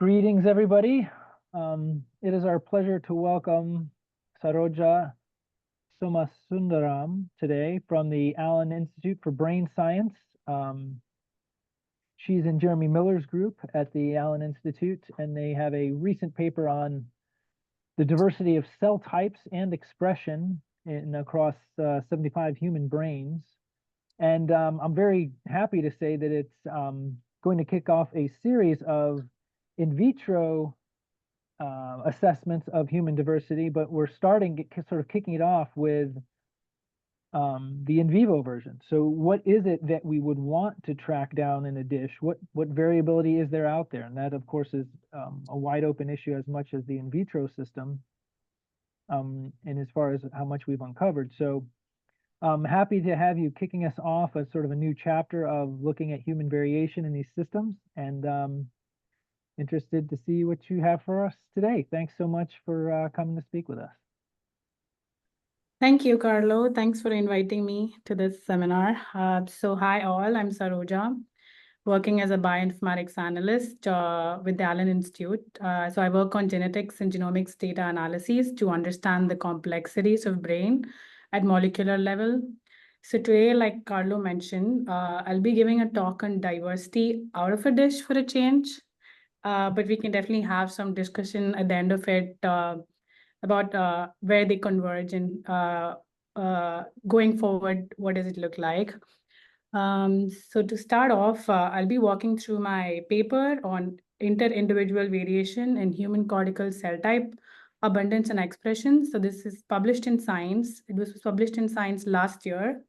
Greetings, everybody. It is our pleasure to welcome Saroja Somasundaram today from the Allen Institute for Brain Science. She's in Jeremy Miller's group at the Allen Institute, and they have a recent paper on the diversity of cell types and expression across 75 human brains. And I'm very happy to say that it's going to kick off a series of in vitro assessments of human diversity, but we're sort of kicking it off with the in vivo version. So what is it that we would want to track down in a dish? What variability is there out there? And that, of course, is a wide open issue as much as the in vitro system, and as far as how much we've uncovered. So I'm happy to have you kicking us off as sort of a new chapter of looking at human variation in these systems, and interested to see what you have for us today. Thanks so much for coming to speak with us. Thank you, Carlo. Thanks for inviting me to this seminar. So hi all, I'm Saroja, working as a bioinformatics analyst with the Allen Institute. So I work on genetics and genomics data analysis to understand the complexities of brain at molecular level. So today, like Carlo mentioned, I'll be giving a talk on diversity out of a dish for a change, but we can definitely have some discussion at the end of it about where they converge and going forward, what does it look like? So to start off, I'll be walking through my paper on interindividual variation in human cortical cell type, abundance and expression. So this is published in Science. It was published in Science last year,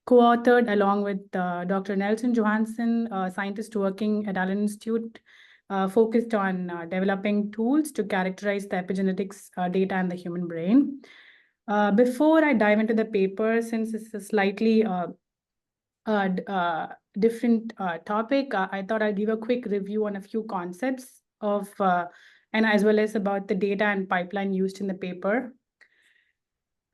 co-authored along with Dr. Nelson Johansson, a scientist working at Allen Institute, focused on developing tools to characterize the epigenetics data in the human brain. Before I dive into the paper, since it's a slightly different topic, I thought I'd give a quick review on a few concepts of, and as well as about the data and pipeline used in the paper.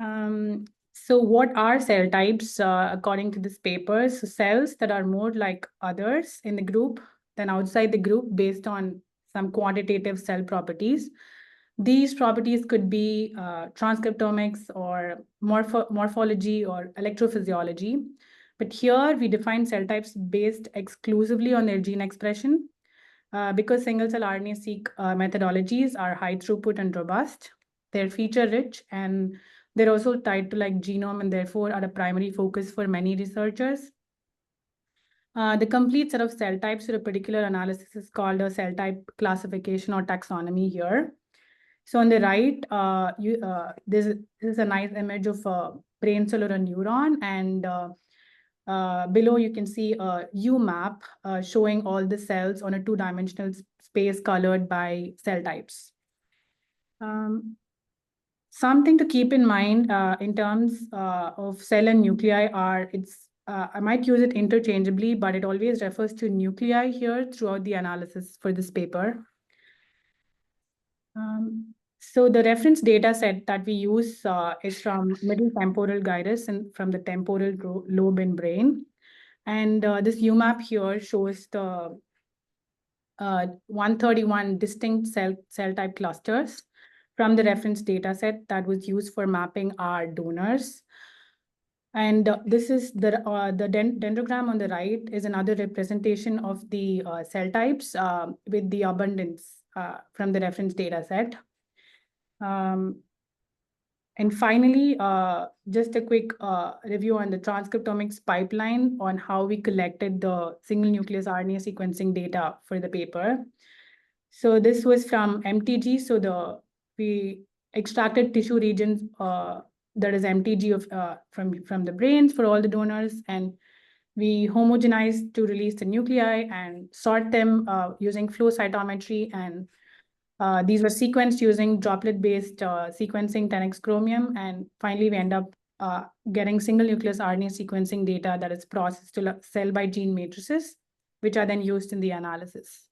So what are cell types according to this paper? So cells that are more like others in the group than outside the group based on some quantitative cell properties. These properties could be transcriptomics or morphology or electrophysiology. But here we define cell types based exclusively on their gene expression because single-cell RNA-seq methodologies are high throughput and robust. They're feature-rich, and they're also tied to like genome, and therefore are a primary focus for many researchers. The complete set of cell types for a particular analysis is called a cell type classification or taxonomy here. So on the right, this is a nice image of a brain cell or a neuron, and below you can see a U map showing all the cells on a two-dimensional space colored by cell types. Something to keep in mind in terms of cell and nuclei are, I might use it interchangeably, but it always refers to nuclei here throughout the analysis for this paper. So the reference data set that we use is from middle temporal gyrus and from the temporal lobe in brain. And this UMAP here shows the 131 distinct cell type clusters from the reference data set that was used for mapping our donors. And this is the dendrogram on the right is another representation of the cell types with the abundance from the reference data set. And finally, just a quick review on the transcriptomics pipeline on how we collected the single nucleus RNA sequencing data for the paper. So this was from MTG. So we extracted tissue regions that is MTG of from the brains for all the donors, and we homogenized to release the nuclei and sort them using flow cytometry, and these were sequenced using droplet-based sequencing 10x chromium, and finally we end up getting single nucleus RNA sequencing data that is processed to cell by gene matrices, which are then used in the analysis.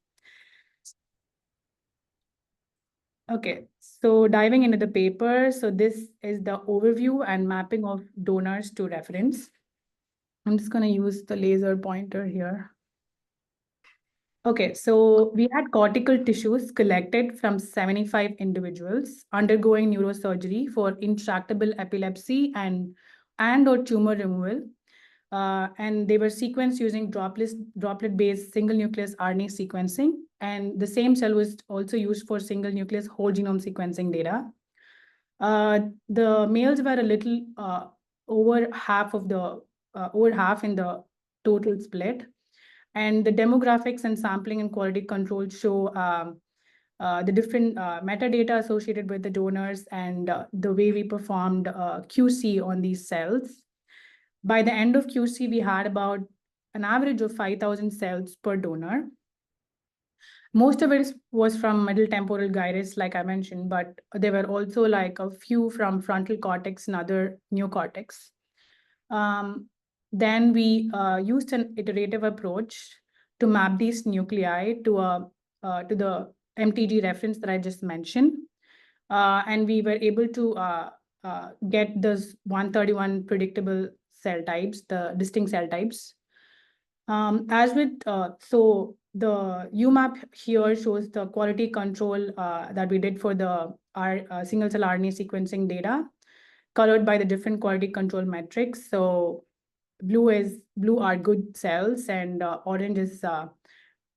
Okay, so diving into the paper, so this is the overview and mapping of donors to reference. I'm just going to use the laser pointer here. Okay, so we had cortical tissues collected from 75 individuals undergoing neurosurgery for intractable epilepsy and or tumor removal. And they were sequenced using droplet-based single nucleus RNA sequencing. And the same cell was also used for single nucleus whole genome sequencing data. The males were a little over half in the total split. And the demographics and sampling and quality control show the different metadata associated with the donors and the way we performed QC on these cells. By the end of QC, we had about an average of 5,000 cells per donor. Most of it was from middle temporal gyrus, like I mentioned, but there were also like a few from frontal cortex and other neocortex. Then we used an iterative approach to map these nuclei to the MTG reference that I just mentioned. And we were able to get those 131 predictable cell types, the distinct cell types. So the UMAP here shows the quality control that we did for our single cell RNA sequencing data, colored by the different quality control metrics. So blue are good cells, and orange is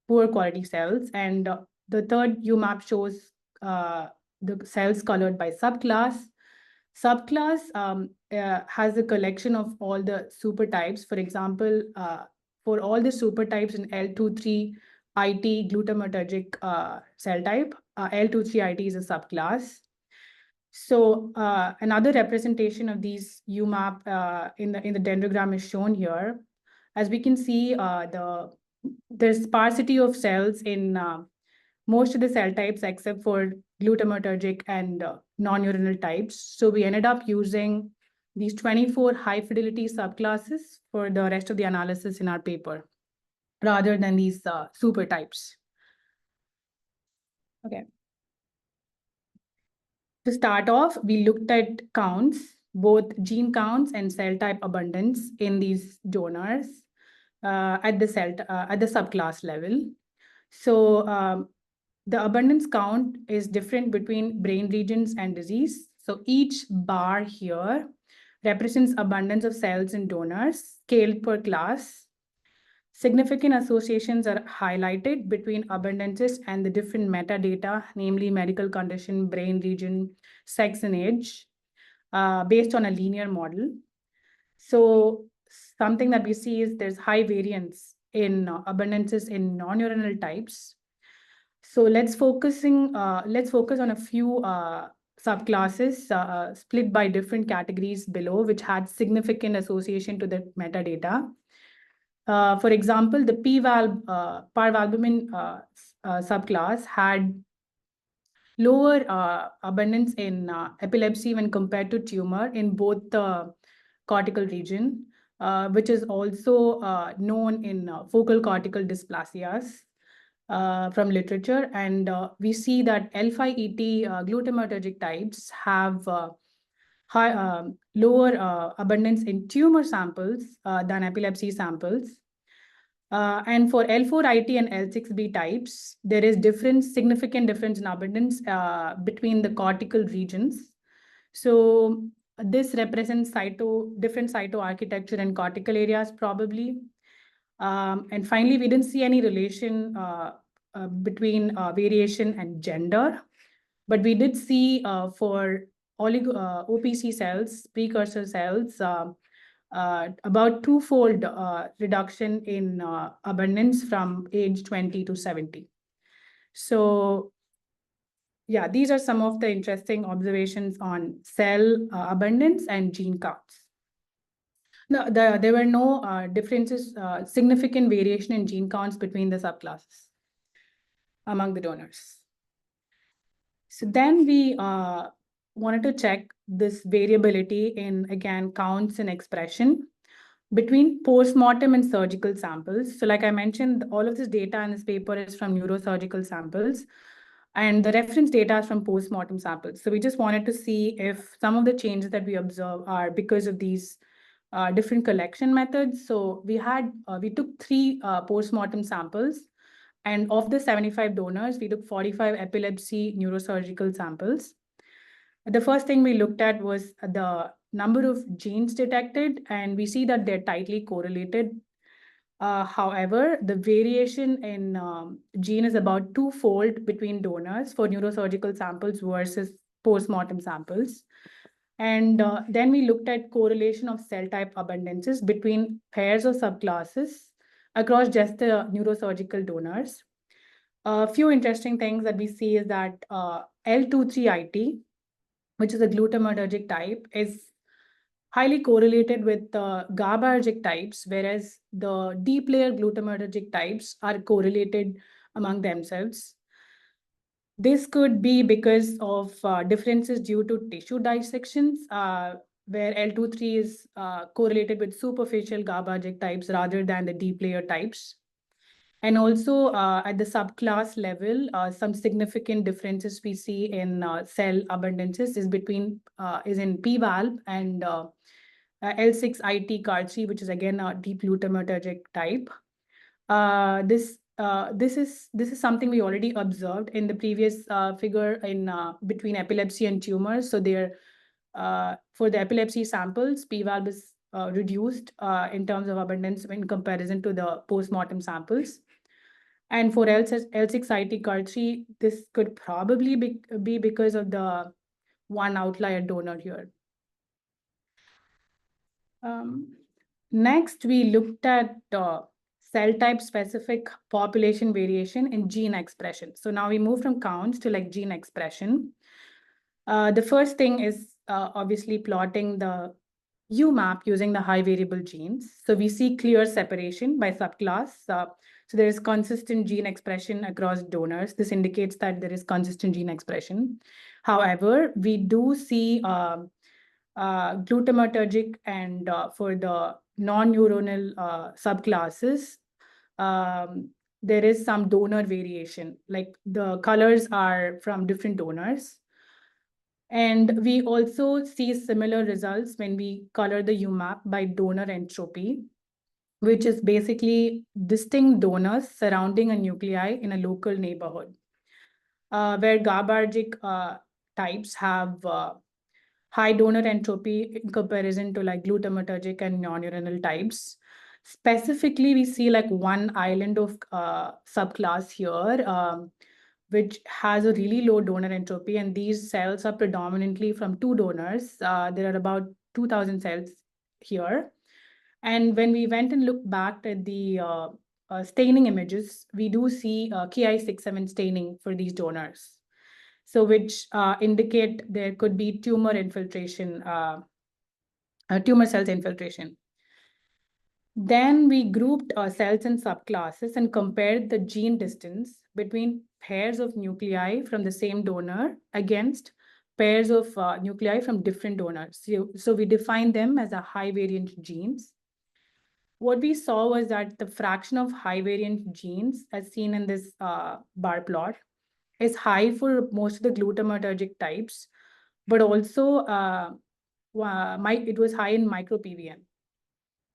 poor quality cells. And the third UMAP shows the cells colored by subclass. Subclass has a collection of all the supertypes. For example, for all the supertypes in L23IT glutamatergic cell type, L23IT is a subclass. So another representation of these UMAP in the dendrogram is shown here. As we can see, the sparsity of cells in most of the cell types except for glutamatergic and non-neuronal types. So we ended up using these 24 high fidelity subclasses for the rest of the analysis in our paper, rather than these super types. Okay. To start off, we looked at counts, both gene counts and cell type abundance in these donors at the subclass level. So the abundance count is different between brain regions and disease. So each bar here represents abundance of cells in donors scaled per class. Significant associations are highlighted between abundances and the different metadata, namely medical condition, brain region, sex, and age, based on a linear model. So something that we see is there's high variance in abundances in non-neuronal types. So let's focus on a few subclasses split by different categories below, which had significant association to the metadata. For example, the parvalbumin subclass had lower abundance in epilepsy when compared to tumor in both the cortical region, which is also known in focal cortical dysplasias from literature. And we see that L5ET glutamatergic types have lower abundance in tumor samples than epilepsy samples. And for L4IT and L6B types, there is significant difference in abundance between the cortical regions. So this represents different cytoarchitecture and cortical areas probably. And finally, we didn't see any relation between variation and gender, but we did see for OPC cells, precursor cells, about twofold reduction in abundance from age 20 to 70. So yeah, these are some of the interesting observations on cell abundance and gene counts. No, there were no differences, significant variation in gene counts between the subclasses among the donors. So then we wanted to check this variability in, again, counts and expression between postmortem and surgical samples. So like I mentioned, all of this data in this paper is from neurosurgical samples, and the reference data is from postmortem samples. So we just wanted to see if some of the changes that we observe are because of these different collection methods. So we took 3 postmortem samples And of the 75 donors, we took 45 epilepsy neurosurgical samples. The first thing we looked at was the number of genes detected, and we see that they're tightly correlated. However, the variation in gene is about twofold between donors for neurosurgical samples versus post-mortem samples. And then we looked at correlation of cell type abundances between pairs of subclasses across just the neurosurgical donors. A few interesting things that we see is that L23IT, which is a glutamatergic type, is highly correlated with the GABAergic types, whereas the deep layer glutamatergic types are correlated among themselves. This could be because of differences due to tissue dissections, where L23 is correlated with superficial GABAergic types rather than the deep layer types. And also at the subclass level, some significant differences we see in cell abundances is in P-valve and L6IT CAR3, which is again a deep glutamatergic type. This is something we already observed in the previous figure in between epilepsy and tumors. So there, for the epilepsy samples, P-valve is reduced in terms of abundance in comparison to the post-mortem samples. And for L6IT CAR3, this could probably be because of the one outlier donor here. Next, we looked at cell type specific population variation in gene expression. So now we move from counts to like gene expression. The first thing is obviously plotting the UMAP using the high variable genes. So we see clear separation by subclass. So there is consistent gene expression across donors. This indicates that there is consistent gene expression. However, we do see glutamatergic and for the non-neuronal subclasses, there is some donor variation, like the colors are from different donors. And we also see similar results when we color the UMAP by donor entropy, which is basically distinct donors surrounding a nuclei in a local neighborhood, where GABAergic types have high donor entropy in comparison to like glutamatergic and non-neuronal types. Specifically, we see like one island of subclass here, which has a really low donor entropy, and these cells are predominantly from two donors. There are about 2,000 cells here. And when we went and looked back at the staining images, we do see Ki67 staining for these donors. So which indicate there could be tumor infiltration, tumor cells infiltration. Then we grouped cells in subclasses and compared the gene distance between pairs of nuclei from the same donor against pairs of nuclei from different donors. So we defined them as a high variant genes. What we saw was that the fraction of high variant genes, as seen in this bar plot, is high for most of the glutamatergic types, but also it was high in micro-PVM.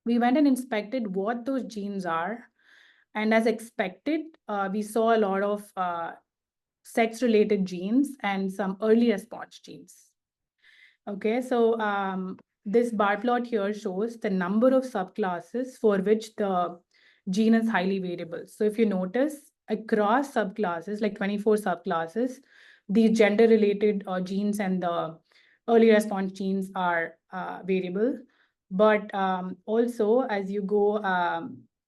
We went and inspected what those genes are, and as expected, we saw a lot of sex-related genes and some early response genes. Okay, so this bar plot here shows the number of subclasses for which the gene is highly variable. So if you notice, across subclasses, like 24 subclasses, the gender-related genes and the early response genes are variable. But also, as you go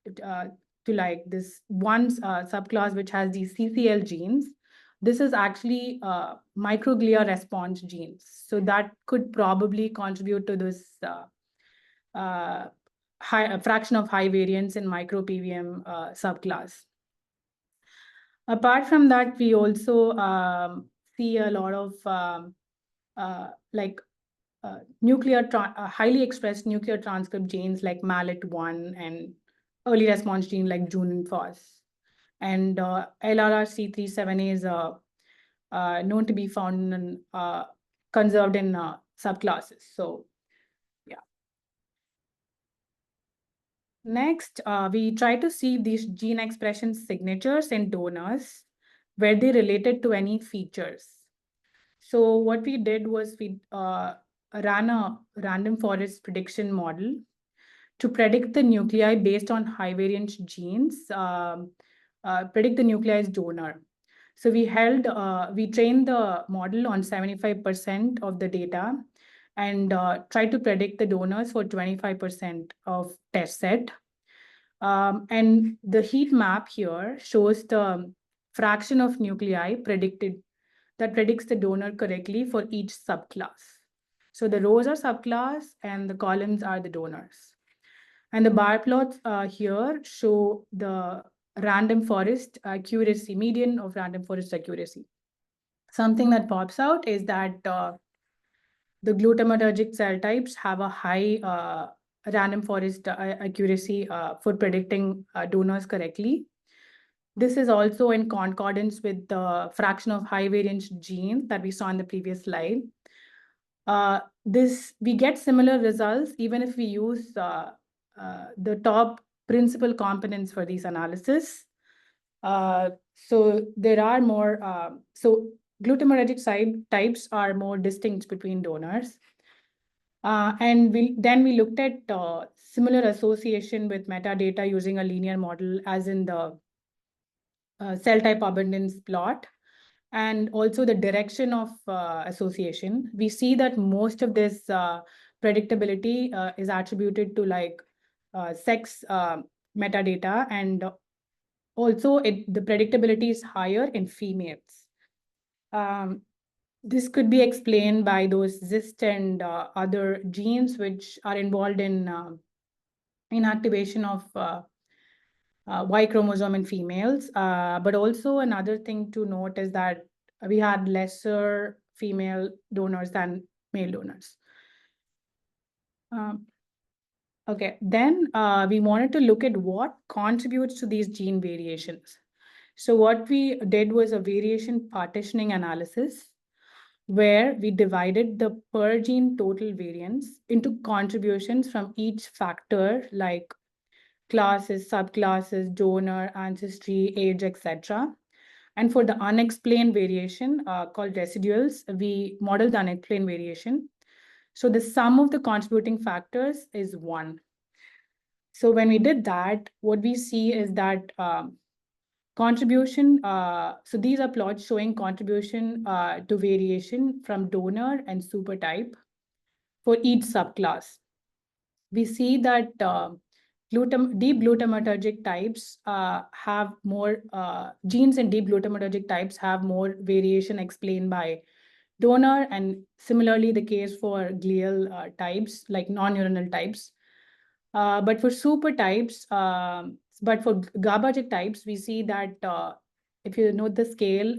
to like this one subclass which has these CCL genes, this is actually microglia response genes. So that could probably contribute to this high fraction of high variance in micro-PVM subclass. Apart from that, we also see a lot of highly expressed nuclear transcript genes like MALAT1 and early response gene like JUNIN-FOS. And LRRC37A is known to be found in conserved in subclasses. So, yeah. Next, we try to see these gene expression signatures in donors where they related to any features. So what we did was we ran a random forest prediction model to predict the nuclei based on high variance genes, predict the nuclei's donor. So we trained the model on 75% of the data and tried to predict the donors for 25% of test set. And the heat map here shows the fraction of nuclei that predicts the donor correctly for each subclass. So the rows are subclass and the columns are the donors. And the bar plots here show the random forest accuracy, median of random forest accuracy. Something that pops out is that the glutamatergic cell types have a high random forest accuracy for predicting donors correctly. This is also in concordance with the fraction of high variance genes that we saw in the previous slide. We get similar results even if we use the top principal components for these analysis. So there are more, so glutamatergic types are more distinct between donors. And then we looked at similar association with metadata using a linear model as in the cell type abundance plot, and also the direction of association. We see that most of this predictability is attributed to like sex metadata, and also the predictability is higher in females. This could be explained by those ZIST and other genes which are involved in activation of Y chromosome in females. But also another thing to note is that we had lesser female donors than male donors. Okay, then we wanted to look at what contributes to these gene variations. So what we did was a variation partitioning analysis where we divided the per gene total variance into contributions from each factor like classes, subclasses, donor, ancestry, age, etc. And for the unexplained variation called residuals, we modeled the unexplained variation. So the sum of the contributing factors is 1. So when we did that, what we see is that contribution, so these are plots showing contribution to variation from donor and supertype for each subclass. We see that deep glutamatergic types have more, genes in deep glutamatergic types have more variation explained by donor, and similarly the case for glial types like non-neuronal types. But for super types, but for GABAergic types, we see that if you note the scale,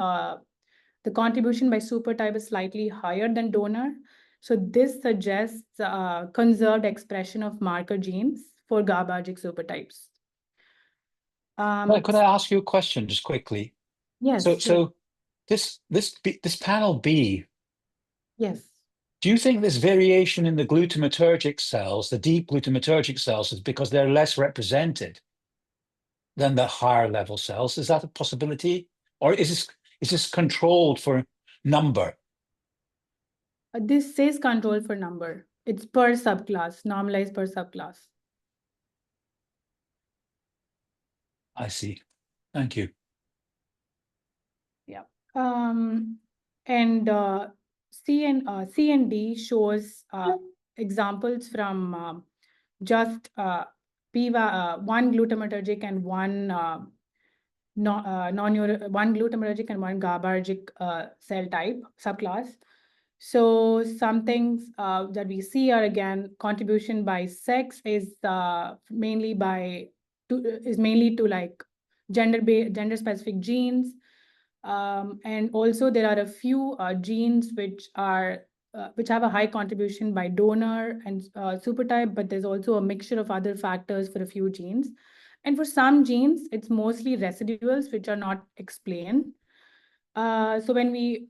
the contribution by super type is slightly higher than donor. So this suggests conserved expression of marker genes for GABAergic super types. Could I ask you a question just quickly? Yes. So this panel B, yes. do you think this variation in the glutamatergic cells, the deep glutamatergic cells, is because they're less represented than the higher level cells? Is that a possibility? Or is this controlled for number? This says control for number. It's per subclass, normalized per subclass. I see. Thank you. Yeah. And C and D shows examples from just one glutamatergic and one one glutamatergic and one GABAergic cell type subclass. So some things that we see are again contribution by sex is mainly to like gender specific genes. And also there are a few genes which have a high contribution by donor and supertype, but there's also a mixture of other factors for a few genes. And for some genes, it's mostly residuals which are not explained. So when we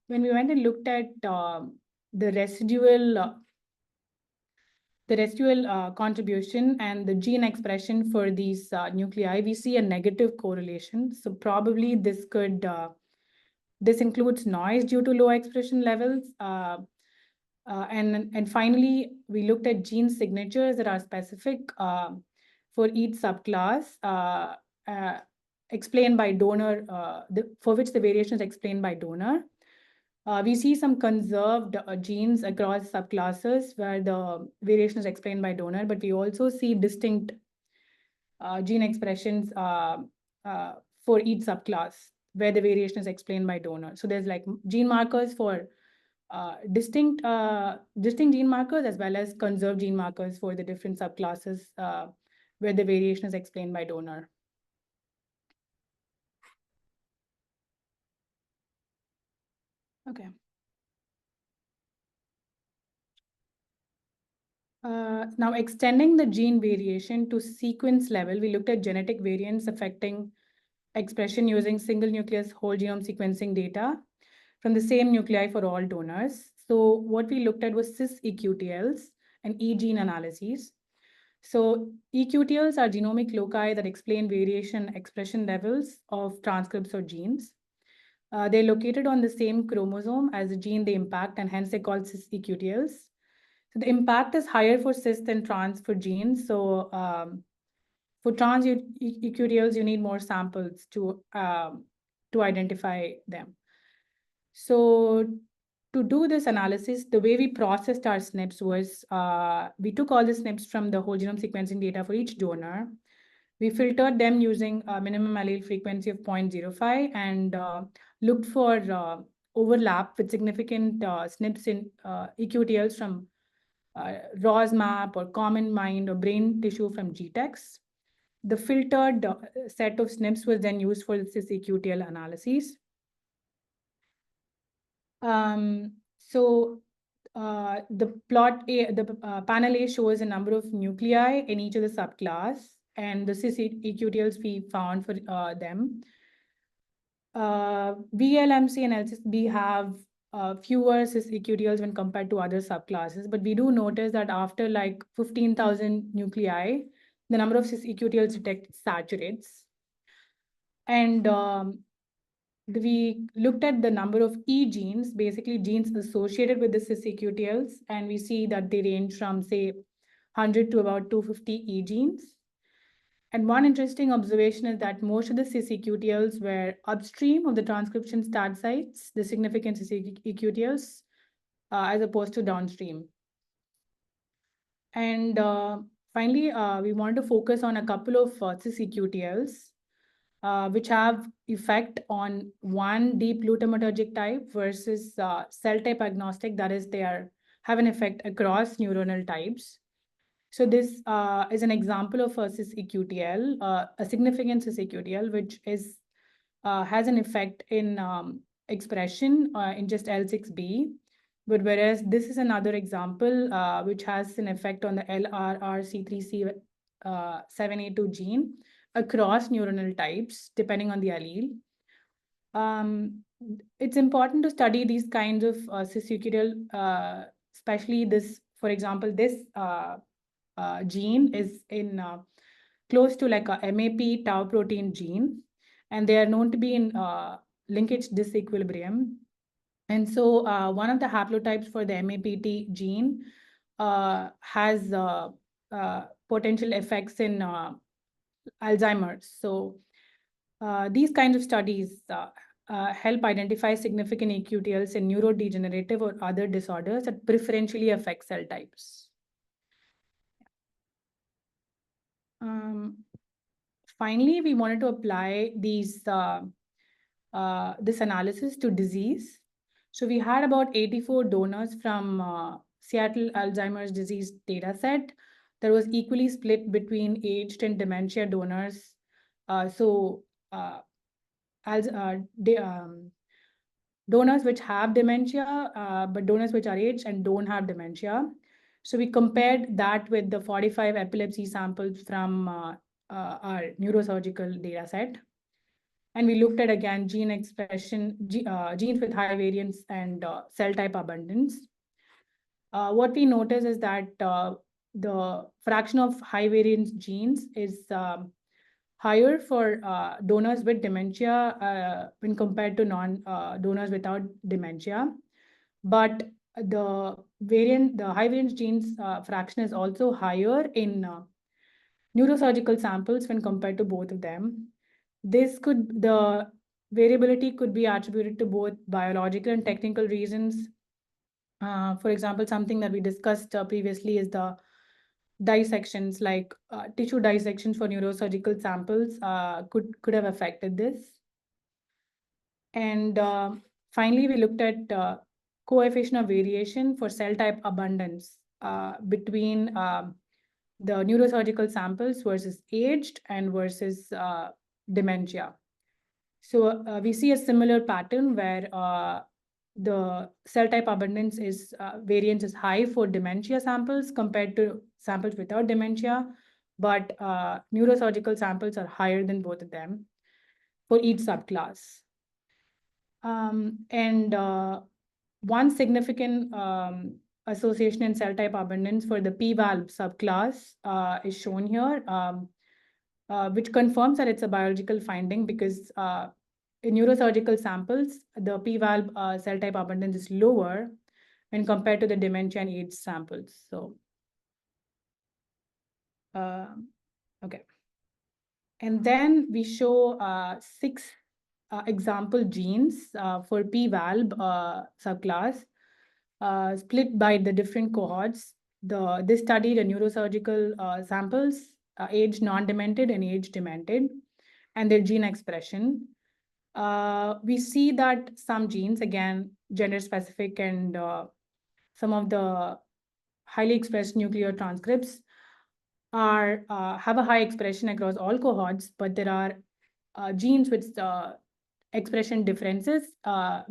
went and looked at the the residual contribution and the gene expression for these nuclei, we see a negative correlation. So probably this could, this includes noise due to low expression levels. And finally, we looked at gene signatures that are specific for each subclass, explained by donor, for which the variation is explained by donor. We see some conserved genes across subclasses where the variation is explained by donor, but we also see distinct gene expressions for each subclass where the variation is explained by donor. So there's like gene markers for distinct gene markers as well as conserved gene markers for the different subclasses where the variation is explained by donor. Okay. Now extending the gene variation to sequence level, we looked at genetic variants affecting expression using single nucleus whole genome sequencing data from the same nuclei for all donors. So what we looked at was cis-EQTLs and E-gene analyses. So EQTLs are genomic loci that explain variation expression levels of transcripts or genes. They're located on the same chromosome as the gene they impact, and hence they're called cis-EQTLs. So the impact is higher for cis than trans for genes. So for trans EQTLs, you need more samples to identify them. So to do this analysis, the way we processed our SNPs was we took all the SNPs from the whole genome sequencing data for each donor. We filtered them using a minimum allele frequency of 0.05 and looked for overlap with significant SNPs in EQTLs from ROSMAP or Common Mind or brain tissue from GTEx. The filtered set of SNPs was then used for the cis-EQTL analyses. So the plot A, the panel A shows a number of nuclei in each of the subclass, and the cis-EQTLs we found for them. VLMC and LCSB have fewer cis-EQTLs when compared to other subclasses, but we do notice that after like 15,000 nuclei, the number of cis-EQTLs detected saturates. And we looked at the number of E genes, basically genes associated with the cis-EQTLs, and we see that they range from, say, 100 to about 250 E genes. And one interesting observation is that most of the cis-EQTLs were upstream of the transcription start sites, the significant cis-EQTLs, as opposed to downstream. And finally, we want to focus on a couple of cis-EQTLs, which have effect on one deep glutamatergic type versus cell type agnostic, that is, they have an effect across neuronal types. So this is an example of a cis-EQTL, a significant cis-EQTL, which is has an effect in expression in just L6B. But whereas this is another example which has an effect on the LRRC3C7A2 gene across neuronal types, depending on the allele. It's important to study these kinds of cis-EQTL, especially this, for example, this gene is in close to like a MAP tau protein gene, and they are known to be in linkage disequilibrium. And so one of the haplotypes for the MAPT gene has potential effects in Alzheimer's. So these kinds of studies help identify significant EQTLs in neurodegenerative or other disorders that preferentially affect cell types. Finally, we wanted to apply these this analysis to disease. So we had about 84 donors from Seattle Alzheimer's disease dataset that was equally split between aged and dementia donors. Donors which have dementia, but donors which are aged and don't have dementia. So we compared that with the 45 epilepsy samples from our neurosurgical data set. And we looked at, again, gene expression, genes with high variance and cell type abundance. What we noticed is that the fraction of high variance genes is higher for donors with dementia when compared to donors without dementia. But the high variance genes fraction is also higher in neurosurgical samples when compared to both of them. The variability could be attributed to both biological and technical reasons. For example, something that we discussed previously is the dissections, like tissue dissections for neurosurgical samples could have affected this. And finally, we looked at coefficient of variation for cell type abundance between the neurosurgical samples versus aged and versus dementia. So we see a similar pattern where the cell type abundance variance is high for dementia samples compared to samples without dementia, but neurosurgical samples are higher than both of them for each subclass. One significant association in cell type abundance for the p-valve subclass is shown here, which confirms that it's a biological finding because in neurosurgical samples, the p-valve cell type abundance is lower when compared to the dementia and age samples. So, okay. And then we show 6 example genes for p-valve subclass split by the different cohorts. This studied the neurosurgical samples, age non-demented and age demented, and their gene expression. We see that some genes, again, gender-specific and some of the highly expressed nuclear transcripts have a high expression across all cohorts, but there are genes with expression differences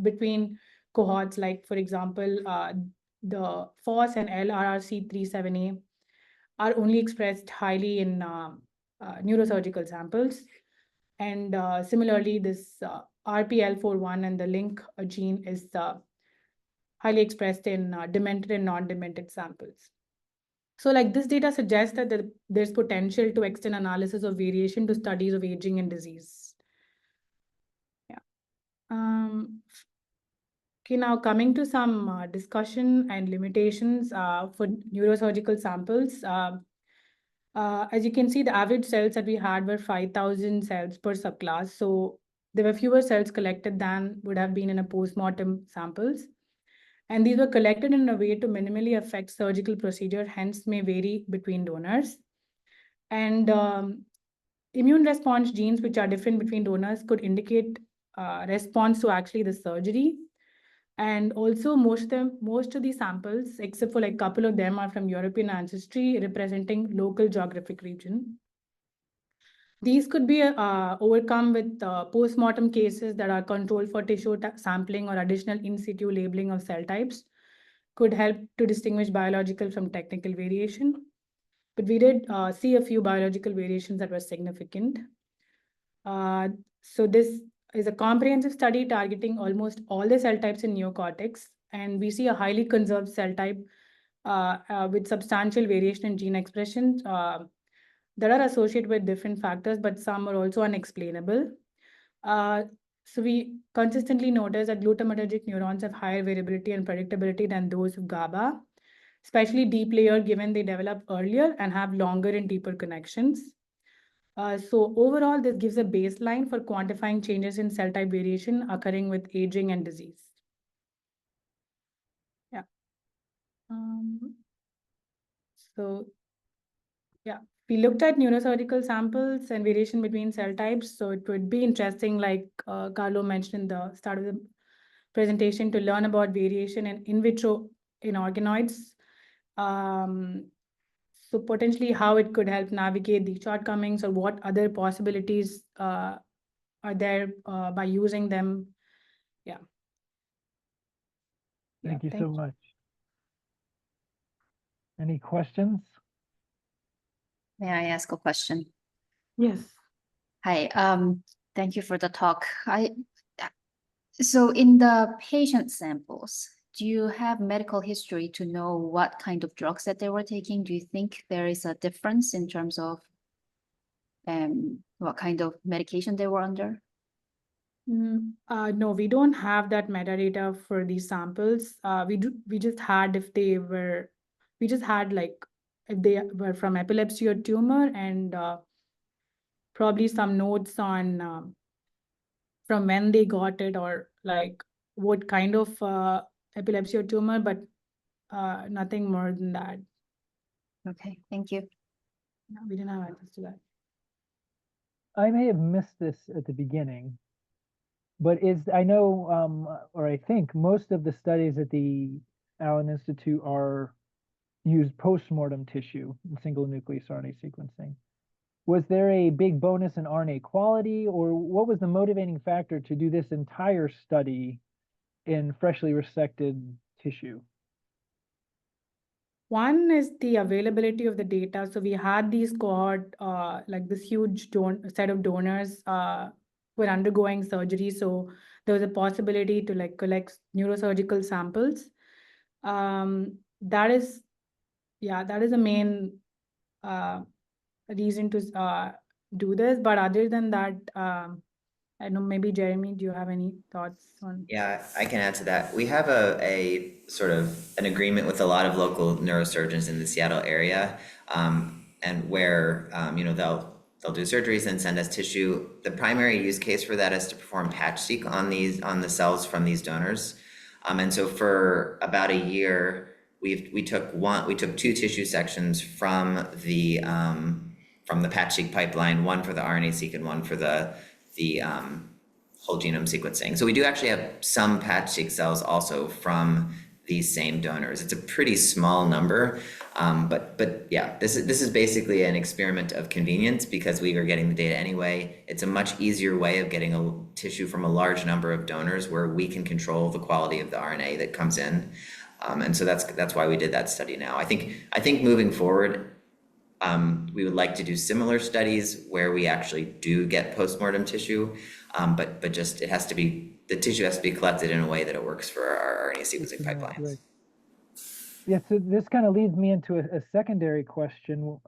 between cohorts, like, for example, the FOS and LRRC37A are only expressed highly in neurosurgical samples. And similarly, this RPL41 and the link gene is highly expressed in demented and non-demented samples. So like this data suggests that there's potential to extend analysis of variation to studies of aging and disease. Yeah. Okay, now coming to some discussion and limitations for neurosurgical samples. As you can see, the average cells that we had were 5,000 cells per subclass. So there were fewer cells collected than would have been in a post-mortem samples. And these were collected in a way to minimally affect surgical procedure, hence may vary between donors. And immune response genes, which are different between donors, could indicate response to actually the surgery. And also most of these samples, except for like a couple of them, are from European ancestry, representing local geographic region. These could be overcome with post-mortem cases that are controlled for tissue sampling or additional in situ labeling of cell types, could help to distinguish biological from technical variation. But we did see a few biological variations that were significant. So this is a comprehensive study targeting almost all the cell types in neocortex, and we see a highly conserved cell type with substantial variation in gene expression that are associated with different factors, but some are also unexplainable. So we consistently notice that glutamatergic neurons have higher variability and predictability than those of GABA, especially deep layer, given they develop earlier and have longer and deeper connections. So overall, this gives a baseline for quantifying changes in cell type variation occurring with aging and disease. Yeah. So yeah, we looked at neurosurgical samples and variation between cell types. So it would be interesting, like Carlo mentioned in the start of the presentation, to learn about variation in vitro in organoids. So potentially how it could help navigate the shortcomings, or what other possibilities are there by using them. Yeah. Thank you so much. Any questions? May I ask a question? Yes. Hi, thank you for the talk. So in the patient samples, do you have medical history to know what kind of drugs that they were taking? Do you think there is a difference in terms of what kind of medication they were under? No, we don't have that metadata for these samples. We just had if they were, we just had like if they were from epilepsy or tumor, and probably some notes on from when they got it, or like what kind of epilepsy or tumor, but nothing more than that. Okay, thank you. No, we didn't have access to that. I may have missed this at the beginning, but I know, or I think most of the studies at the Allen Institute use post-mortem tissue in single nucleus RNA sequencing. Was there a big bonus in RNA quality, or what was the motivating factor to do this entire study in freshly resected tissue? One is the availability of the data. So we had these cohort, like this huge set of donors who were undergoing surgery. So there was a possibility to like collect neurosurgical samples. That is the main reason to do this. But other than that, I know maybe Jeremy, do you have any thoughts on? Yeah, I can add to that. We have a sort of an agreement with a lot of local neurosurgeons in the Seattle area, and where they'll do surgeries and send us tissue. The primary use case for that is to perform patch-seq on the cells from these donors, and so for about a year, we took two tissue sections from the patch-seq pipeline, one for the RNA-seq and one for the whole genome sequencing. So we do actually have some patch-seq cells also from these same donors. It's a pretty small number, but yeah, this is basically an experiment of convenience because we are getting the data anyway. It's a much easier way of getting a tissue from a large number of donors where we can control the quality of the RNA that comes in, and so that's why we did that study now. I think moving forward, we would like to do similar studies where we actually do get postmortem tissue, but just the tissue has to be collected in a way that it works for our RNA sequencing pipelines. Right. Yeah, so this kind of leads me into a secondary question,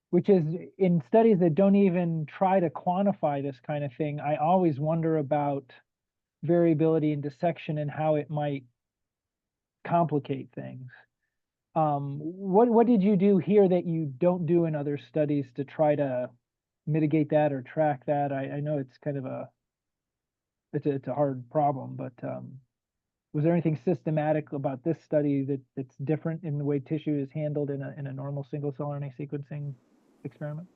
which is in studies that don't even try to quantify this kind of thing, I always wonder about variability in dissection and how it might complicate things. What did you do here that you don't do in other studies to try to mitigate that or track that? I know it's kind of it's a hard problem, but was there anything systematic about this study that's different in the way tissue is handled in a normal single cell RNA sequencing experiment?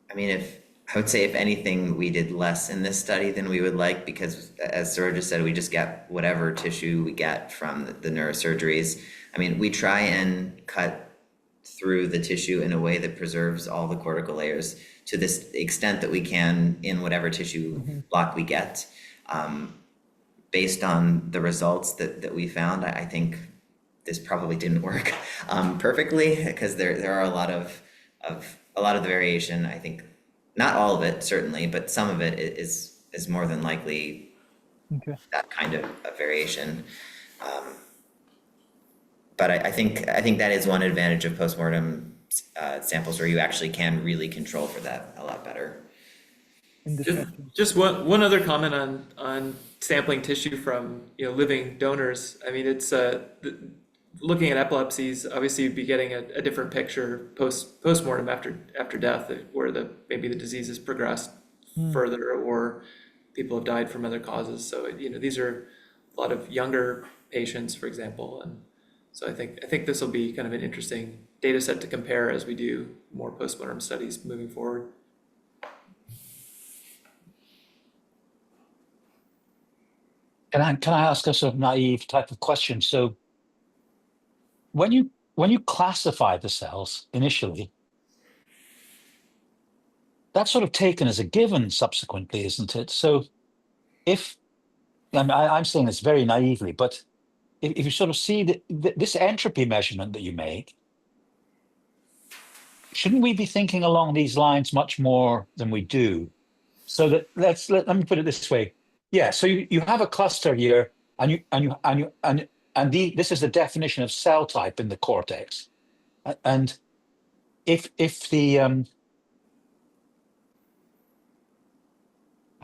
I mean, I would say if anything, we did less in this study than we would like because, as Saroja said, we just get whatever tissue we get from the neurosurgeries. I mean, we try and cut through the tissue in a way that preserves all the cortical layers to this extent that we can in whatever tissue block we get. Based on the results that we found, I think this probably didn't work perfectly because there are a lot of the variation. I think not all of it certainly, but some of it is more than likely that kind of variation. But I think that is one advantage of postmortem samples where you actually can really control for that a lot better. Just one other comment on sampling tissue from living donors. I mean, it's looking at epilepsies. Obviously, you'd be getting a different picture postmortem after death, where maybe the disease has progressed further, or people have died from other causes. So these are a lot of younger patients, for example, and so I think this will be kind of an interesting data set to compare as we do more postmortem studies moving forward. Can I ask a sort of naive type of question? So when you classify the cells initially, that's sort of taken as a given subsequently, isn't it? So I'm saying this very naively, but if you sort of see this entropy measurement that you make, shouldn't we be thinking along these lines much more than we do? So that let me put it this way. Yeah, so you have a cluster here, and this is the definition of cell type in the cortex. And if the I'm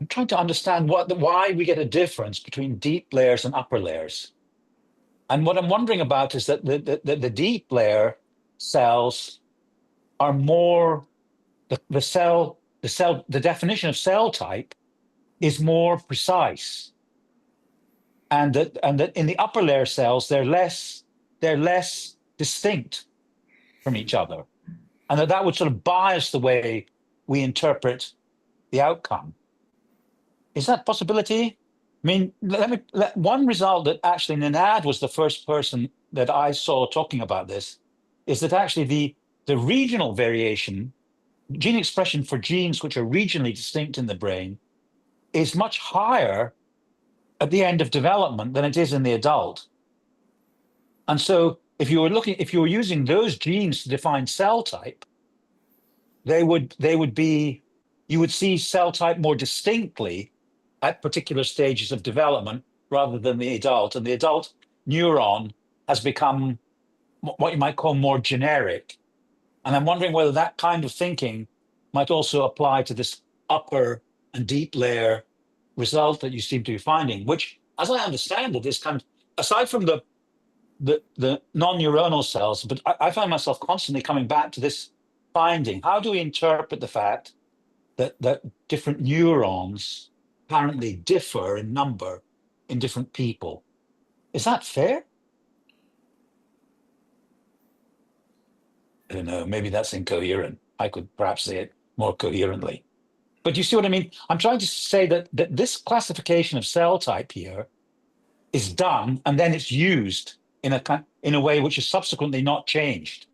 trying to understand why we get a difference between deep layers and upper layers. And what I'm wondering about is that the deep layer cells are more the definition of cell type is more precise. And that in the upper layer cells, they're less distinct from each other. And that would sort of bias the way we interpret the outcome. Is that a possibility? I mean, one result that actually Ninad was the first person that I saw talking about this is that actually the regional variation, gene expression for genes which are regionally distinct in the brain, is much higher at the end of development than it is in the adult. And so if you were using those genes to define cell type, you would see cell type more distinctly at particular stages of development rather than the adult. And the adult neuron has become what you might call more generic. And I'm wondering whether that kind of thinking might also apply to this upper and deep layer result that you seem to be finding, which, as I understand it, is kind of, aside from the non-neuronal cells, but I find myself constantly coming back to this finding. How do we interpret the fact that different neurons apparently differ in number in different people? Is that fair? I don't know, maybe that's incoherent. I could perhaps say it more coherently. But you see what I mean? I'm trying to say that this classification of cell type here is done, and then it's used in a way which is subsequently not changed.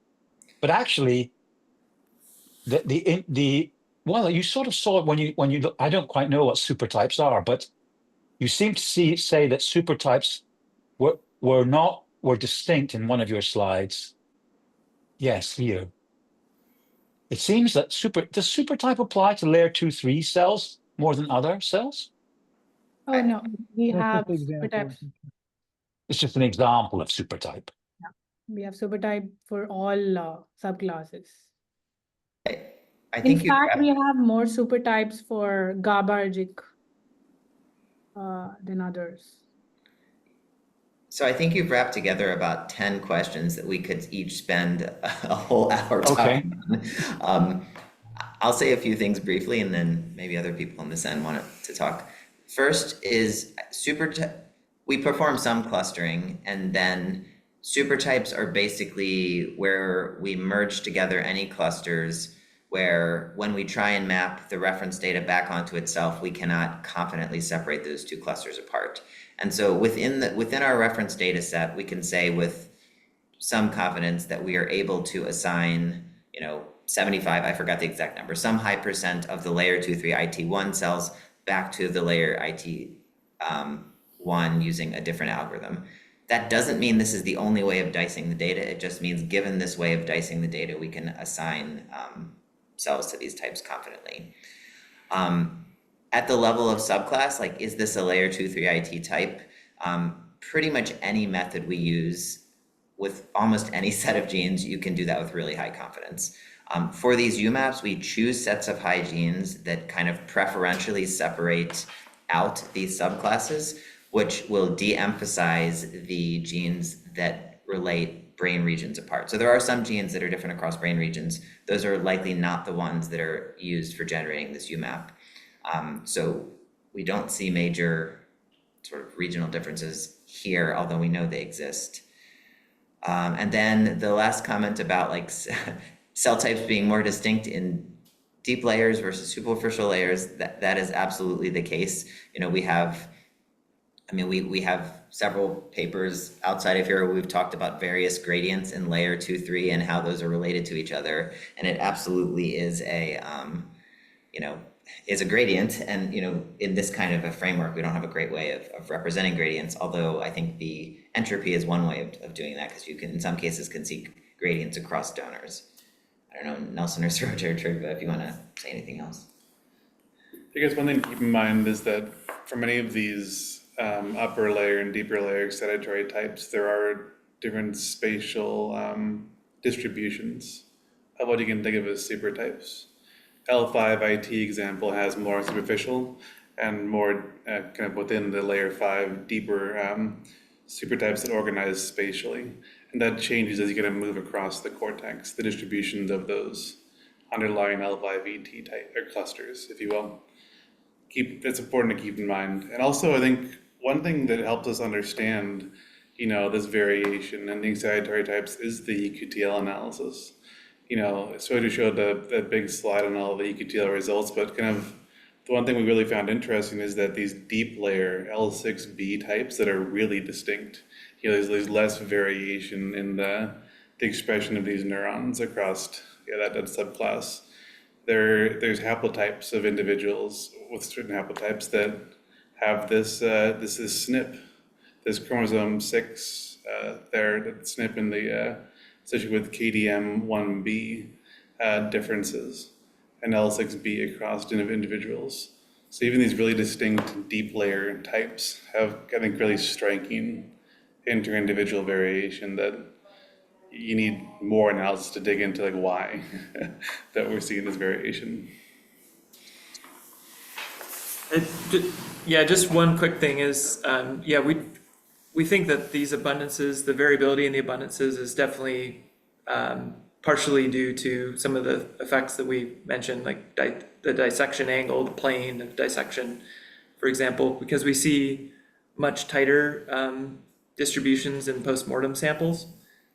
But actually, well, you sort of saw it when you look. I don't quite know what supertypes are, but you seem to say that supertypes were distinct in one of your slides. Yes, here. It seems that does supertype apply to layer 2-3 cells more than other cells? Oh, no, we That's have just the example. supertypes. It's just an example of supertype. We have supertype for all subclasses. I In think you fact, we have more supertypes for GABAergic than others. So I think you've wrapped together about 10 questions that we could each spend a whole hour talking on. I'll say a few things briefly, and then maybe other people on this end want to talk. First is we perform some clustering, and then supertypes are basically where we merge together any clusters where when we try and map the reference data back onto itself, we cannot confidently separate those two clusters apart. And so within our reference data set, we can say with some confidence that we are able to assign, 75, I forgot the exact number, some high percent of the layer 2-3 IT1 cells back to the layer IT1 using a different algorithm. That doesn't mean this is the only way of dicing the data. It just means given this way of dicing the data, we can assign cells to these types confidently. At the level of subclass, like, is this a layer 2-3 IT type? Pretty much any method we use with almost any set of genes, you can do that with really high confidence. For these UMAPs, we choose sets of high genes that kind of preferentially separate out these subclasses, which will de-emphasize the genes that relate brain regions apart. So there are some genes that are different across brain regions. Those are likely not the ones that are used for generating this UMAP. So we don't see major sort of regional differences here, although we know they exist. And then the last comment about like cell types being more distinct in deep layers versus superficial layers, that is absolutely the case. We have several papers outside of here where we've talked about various gradients in layer 2-3 and how those are related to each other. And it absolutely is is a gradient. And, in this kind of a framework, we don't have a great way of representing gradients, although I think the entropy is one way of doing that, because you can, in some cases, can see gradients across donors. I don't know, Nelson or Saroja or Trigva, if you want to say anything else. I guess one thing to keep in mind is that for many of these upper layer and deeper layer excitatory types, there are different spatial distributions of what you can think of as supertypes. L5IT example has more superficial and more kind of within the layer 5 deeper supertypes that organize spatially. And that changes as you kind of move across the cortex, the distributions of those underlying L5ET type or clusters, if you will. It's important to keep in mind. And also I think one thing that helps us understand, this variation in the excitatory types is the EQTL analysis. Saroja showed that big slide on all the EQTL results, but kind of the one thing we really found interesting is that these deep layer L6B types that are really distinct, there's less variation in the expression of these neurons across that subclass. There's haplotypes of individuals with certain haplotypes that have this SNP, this chromosome 6 that SNP in the especially with KDM1B differences and L6B across individuals. So even these really distinct deep layer types have, I think, really striking inter-individual variation that you need more analysis to dig into, like why that we're seeing this variation. Just one quick thing is, we think that these abundances, the variability in the abundances is definitely partially due to some of the effects that we mentioned, like the dissection angle, the plane of dissection, for example, because we see much tighter distributions in postmortem samples.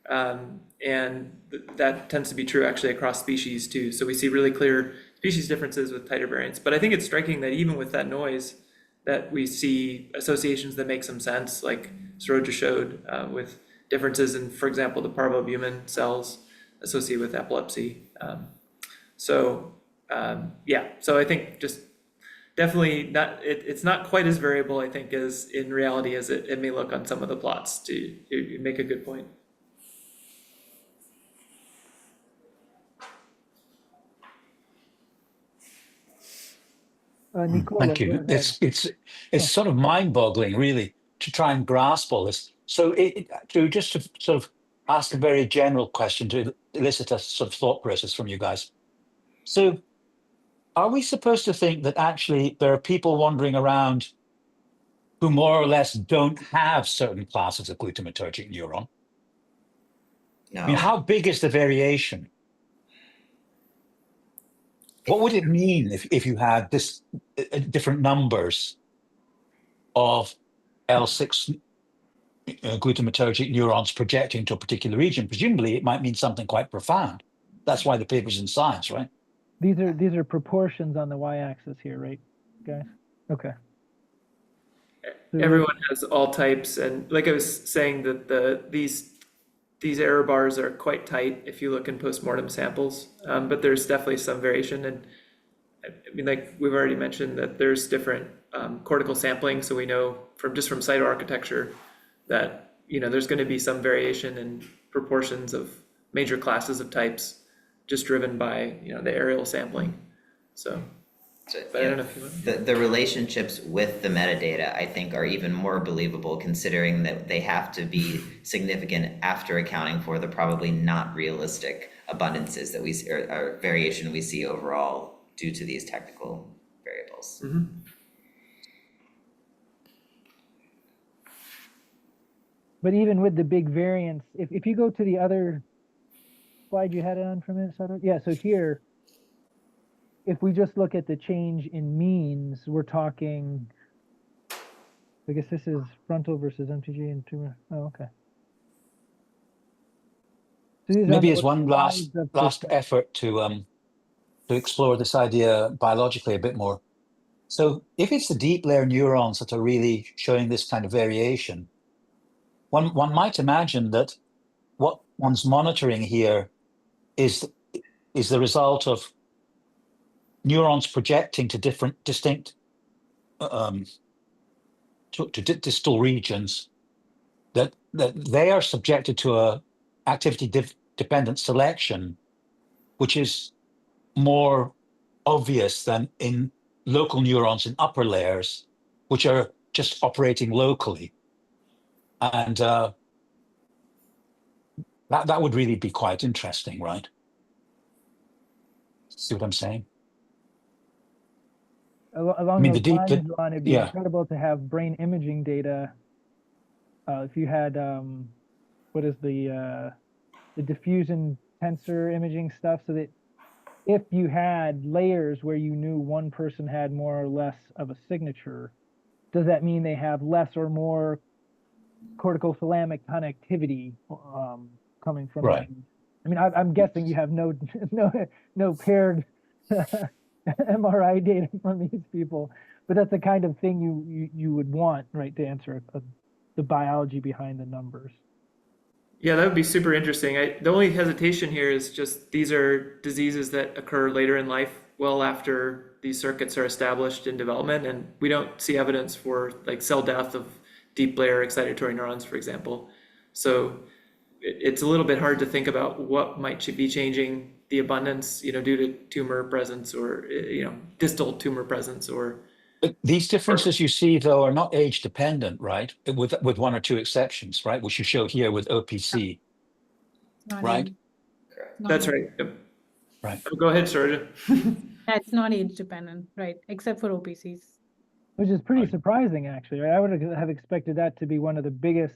And that tends to be true actually across species too. So we see really clear species differences with tighter variants. But I think it's striking that even with that noise, that we see associations that make some sense, like Saroja showed with differences in, for example, the parvobumin cells associated with epilepsy. So I think just definitely not, it's not quite as variable, I think, as in reality as it may look on some of the plots. You make a good point. Nicola, Thank you. go ahead. It's sort of mind-boggling, really, to try and grasp all this. So to sort of ask a very general question to elicit a sort of thought process from you guys. So are we supposed to think that actually there are people wandering around who more or less don't have certain classes of glutamatergic neuron? No. I mean, how big is the variation? What would it mean if you had this different numbers of L6 glutamatergic neurons projecting to a particular region? Presumably, it might mean something quite profound. That's why the paper's in Science, right? These are proportions on the y-axis here, right, guys? Okay. So Everyone has all types, and like I was saying, that these error bars are quite tight if you look in postmortem samples, but there's definitely some variation. And I mean, like we've already mentioned, that there's different cortical sampling, so we know from cytoarchitecture that there's going to be some variation in proportions of major classes of types, just driven by the aerial sampling. So but I don't know if you want the relationships with the metadata, I think, are even more believable, considering that they have to be significant after accounting for the probably not realistic abundances that we or variation we see overall due to these technical variables. Mm-hmm. But even with the big variance, if you go to the other slide you had it on for a minute, Sato? Yeah, so here, if we just look at the change in means, we're talking, I guess this is frontal versus MTG and tumor. Oh, okay. So these are Maybe on as the one last effort to explore this idea biologically a bit more. So if it's the deep layer neurons that are really showing this kind of variation, one might imagine that what one's monitoring here is the result of neurons projecting to distinct distal regions, that they are subjected to a activity dependent selection, which is more obvious than in local neurons in upper layers, which are just operating locally. And that would really be quite interesting, right? See what I'm saying? Along mean, those lines, Ron, it'd be yeah. incredible to have brain imaging data. If you had, what is the diffusion tensor imaging stuff, so that if you had layers where you knew one person had more or less of a signature, does that mean they have less or more cortical thalamic connectivity coming from Right. them? I mean, I'm guessing you have no paired MRI data from these people, but that's the kind of thing you would want, right, to answer the biology behind the numbers. Yeah, that would be super interesting. The only hesitation here is just these are diseases that occur later in life, well after these circuits are established in development, and we don't see evidence for like cell death of deep layer excitatory neurons, for example. So it's a little bit hard to think about what might be changing the abundance, due to tumor presence or, distal tumor presence or. But these differences you see, though, are not age dependent, right? With one or two exceptions, right? Which you show here with OPC, Not right? age- Correct. not That's age- right. Yep. Right. Oh, go ahead, Saroja. That's not age dependent, right? Except for OPCs. Which is pretty Right. surprising, actually, right? I would have expected that to be one of the biggest,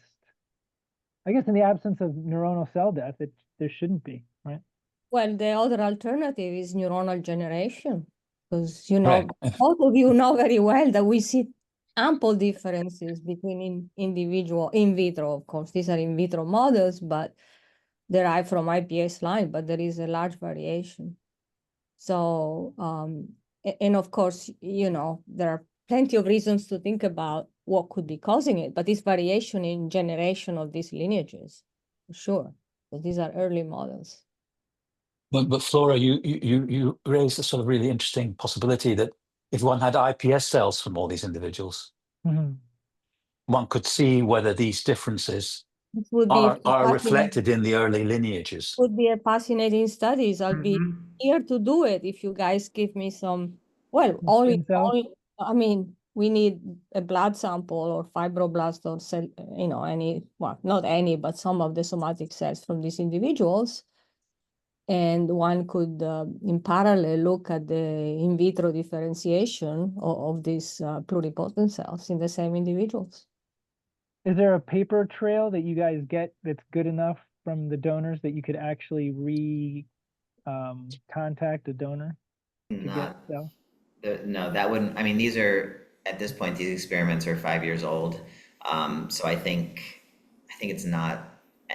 I guess in the absence of neuronal cell death, there shouldn't be, right? Well, the other alternative is neuronal generation, because Right. both of you know very well that we see ample differences between individual in vitro. Of course, these are in vitro models, but derived from iPS line, but there is a large variation. So, and of course, there are plenty of reasons to think about what could be causing it, but this variation in generation of these lineages, for sure, because these are early models. But Flora, you raised a sort of really interesting possibility that if one had iPS cells from all these individuals, Mm-hmm. one could see whether these differences It would be are fascinating. reflected in the early lineages. Would be a fascinating study. I'll be Mhm. here to do it if you guys give me some. Well, Stem cells? I mean, we need a blood sample or fibroblast or cell, not any, but some of the somatic cells from these individuals. And one could, in parallel, look at the in vitro differentiation of these pluripotent cells in the same individuals. Is there a paper trail that you guys get that's good enough from the donors that you could actually contact a donor to get Not, cells? no, that wouldn't, I mean, at this point, these experiments are 5 years old. So I think it's not,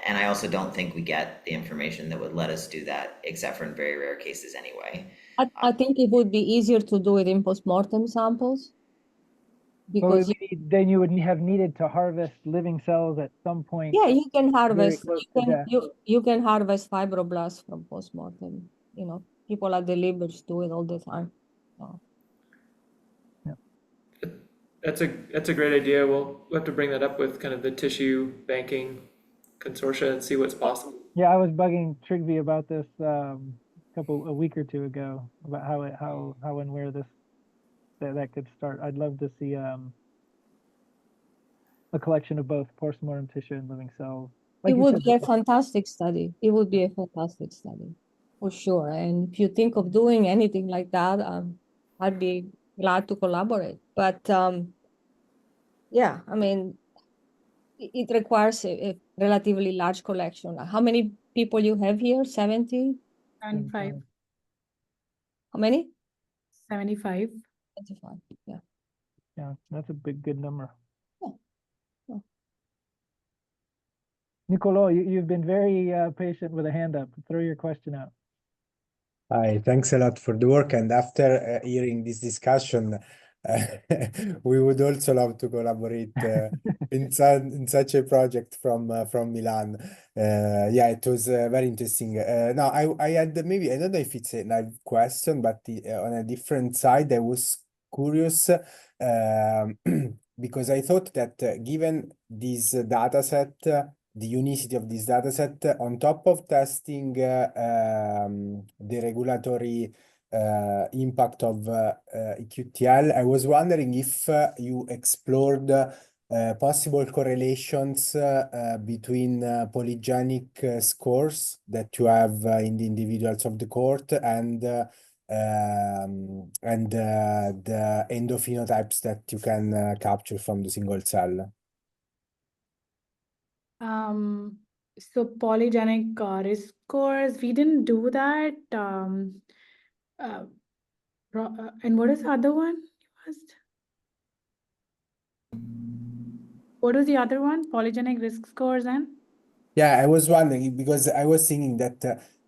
and I also don't think we get the information that would let us do that, except for in very rare cases anyway. I think it would be easier to do it in postmortem samples. Well, Because then you would have needed to harvest living cells at some point. yeah, you can harvest. close to death. You can harvest fibroblasts from postmortem. People at the livers do it all the time. So. That's a great idea. We'll have to bring that up with kind of the tissue banking consortia and see what's possible. Yeah, I was bugging Trigby about this a week or two ago about how and where that could start. I'd love to see a collection of both postmortem tissue and living cells. Like It you would said, be a fantastic study. It would be a fantastic study, for sure. And if you think of doing anything like that, I'd be glad to collaborate. But yeah, I mean, it requires a relatively large collection. How many people you have here? 70? 75. How many? 75. 25. Yeah. Yeah, that's a good number. Yeah. Yeah. Nicolo, you've been very patient with a hand up. Throw your question out. Hi, thanks a lot for the work. And after hearing this discussion, we would also love to collaborate in such a project from Milan. Yeah, it was very interesting. Now, I had maybe, I don't know if it's a live question, but on a different side, I was curious because I thought that given this data set, the unicity of this data set, on top of testing the regulatory impact of EQTL. I was wondering if you explored possible correlations between polygenic scores that you have in the individuals of the cohort and the endophenotypes that you can capture from the single cell. So polygenic risk scores, we didn't do that. And what is the other one you asked? What was the other one? Polygenic risk scores and? Yeah, I was wondering because I was thinking that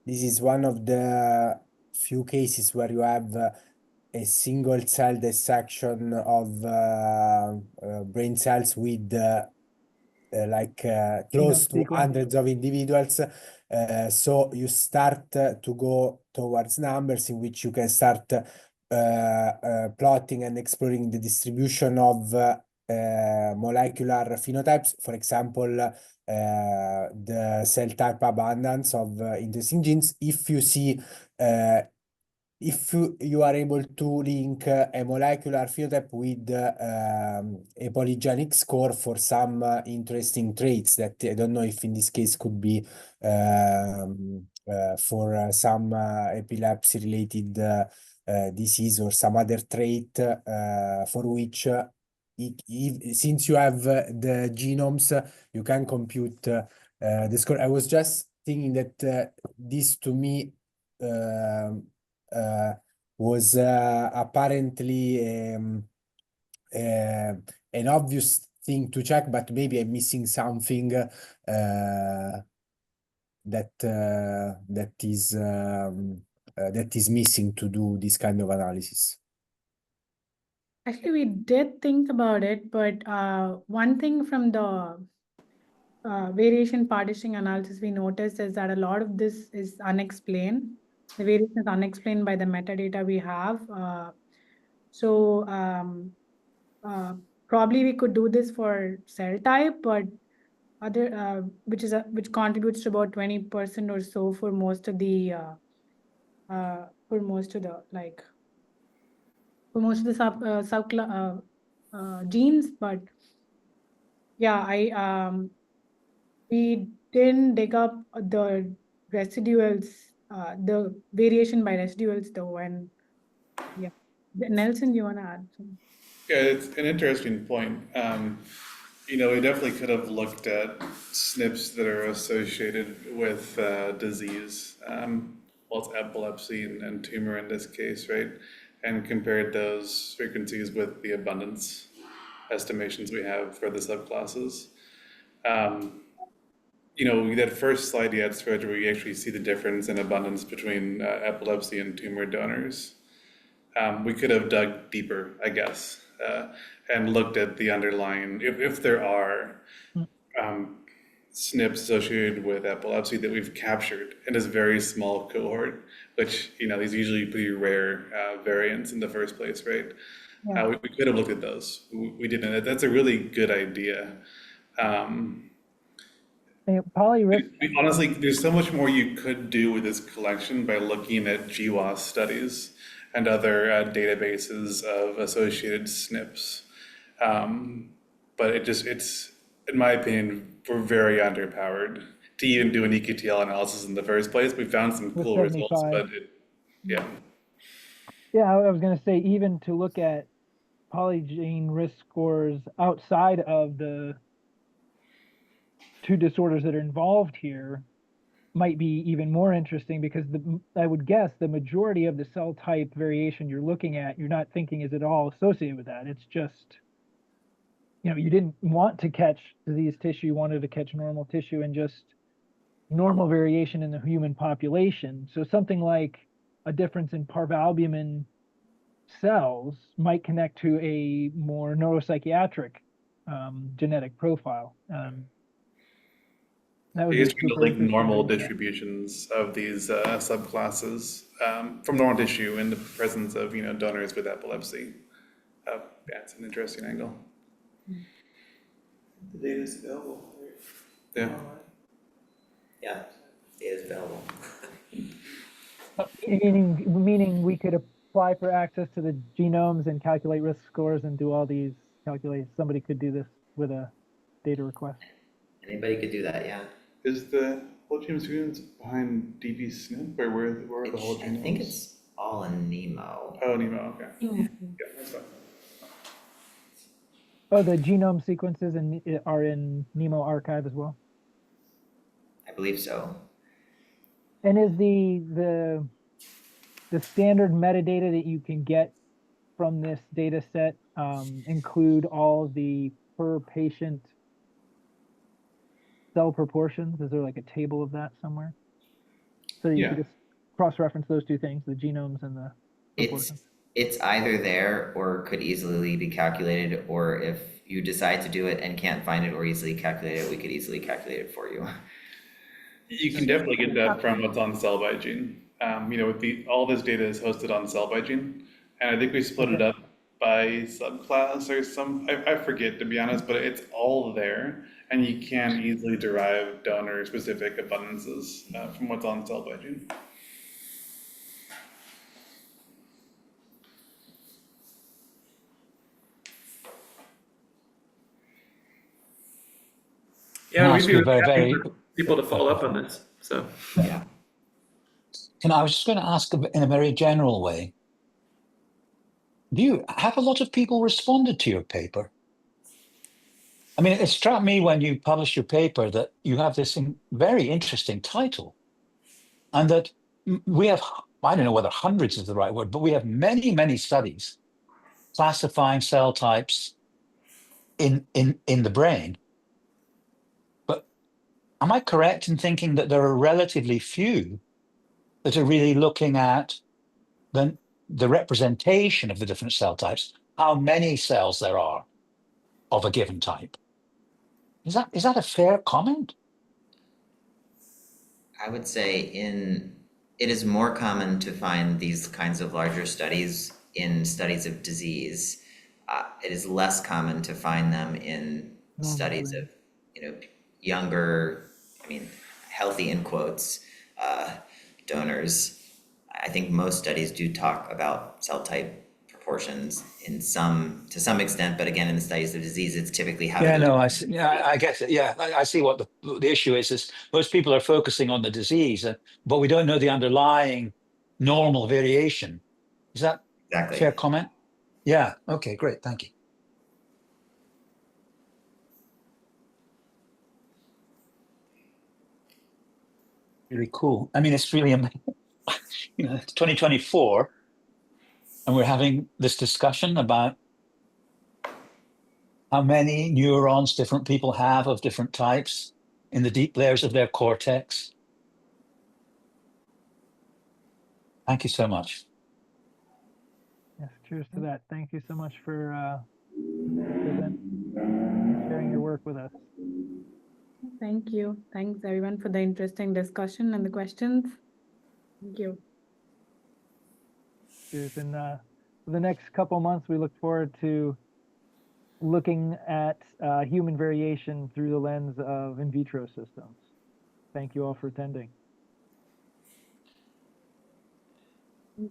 this is one of the few cases where you have a single cell dissection of brain cells with close to sequence. hundreds of individuals. So you start to go towards numbers in which you can start plotting and exploring the distribution of molecular phenotypes. For example, the cell type abundance of interesting genes. If you see if you are able to link a molecular phenotype with a polygenic score for some interesting traits that I don't know if in this case could be for some epilepsy-related disease or some other trait for which since you have the genomes, you can compute the score. I was just thinking that this to me was apparently an obvious thing to check, but maybe I'm missing something that is missing to do this kind of analysis. Actually, we did think about it, but one thing from the variation partitioning analysis we noticed is that a lot of this is unexplained. The variation is unexplained by the metadata we have. Probably we could do this for cell type, but other which contributes to about 20% or so for most of the genes. But yeah, we didn't dig up the residuals, the variation by residuals though. And yeah, Nelson, you want to add something? Yeah, it's an interesting point. We definitely could have looked at SNPs that are associated with disease, well, it's epilepsy and tumor in this case, right? And compared those frequencies with the abundance estimations we have for the subclasses. That first slide you had, Saroja, where you actually see the difference in abundance between epilepsy and tumor donors. We could have dug deeper, I guess, and looked at the underlying, if there are SNPs associated with epilepsy that we've captured in this very small cohort, which, these usually pretty rare variants in the first place, right? Yeah. We could have looked at those. We didn't. That's a really good idea. Honestly, there's so much more you could do with this collection by looking at GWAS studies and other databases of associated SNPs. But it's, in my opinion, we're very underpowered to even do an EQTL analysis in the first place. We found some cool results, but yeah. Yeah, I was going to say, even to look at polygene risk scores outside of the two disorders that are involved here might be even more interesting, because I would guess the majority of the cell type variation you're looking at, you're not thinking is at all associated with that. It's just, you didn't want to catch disease tissue, you wanted to catch normal tissue and just normal variation in the human population. So something like a difference in parvalbumin cells might connect to a more neuropsychiatric genetic profile. That would I guess be we super link interesting normal to look at. distributions of these subclasses from normal tissue in the presence of donors with epilepsy. Yeah, it's an interesting angle. The data is available. Yeah. Yeah, data is available. Meaning we could apply for access to the genomes and calculate risk scores and do all these calculations. Somebody could do this with a data request. Anybody could do that, yeah. Is the whole genome sequence behind DBSNP, or where are the whole genomes? I think it's all in NEMO. Oh, NEMO, okay. Yeah, that's fine. Oh, the genome sequences are in NEMO archive as well. I believe so. And is the standard metadata that you can get from this data set include all the per patient cell proportions? Is there like a table of that somewhere? So you could just cross-reference those two things, the genomes and the proportions. It's either there or could easily be calculated, or if you decide to do it and can't find it or easily calculate it, we could easily calculate it for you. You can definitely get that from what's on Cell by Gene. With all this data is hosted on Cell by Gene, and I think we split it up by subclass or I forget, to be honest, but it's all there, and you can easily derive donor-specific abundances from what's on Cell by Gene. Yeah, we'd ask be you really happy very, for people to follow up on this. So Yeah. I was just going to ask in a very general way. Do you have a lot of people responded to your paper? I mean, it struck me when you published your paper that you have this very interesting title, and that we have, I don't know whether hundreds is the right word, but we have many, many studies classifying cell types in the brain. But am I correct in thinking that there are relatively few that are really looking at the representation of the different cell types, how many cells there are of a given type? Is that a fair comment? I would say it is more common to find these kinds of larger studies in studies of disease. It is less common to find them in studies of, younger, healthy in quotes, donors. I think most studies do talk about cell type proportions to some extent, but again, in the studies of disease, it's typically how. I guess it. Yeah, I see what the issue is most people are focusing on the disease, but we don't know the underlying normal variation. Is that exactly a fair comment? Yeah. Okay. Great. Thank you. Really cool. I mean, it's really amazing. It's 2024, and we're having this discussion about how many neurons different people have of different types in the deep layers of their cortex. Thank you so much. Yes, cheers to that. Thank you so much for sharing your work with us. Thank you. Thanks everyone for the interesting discussion and the questions. Thank you. Cheers. And for the next couple of months, we look forward to looking at human variation through the lens of in vitro systems. Thank you all for attending.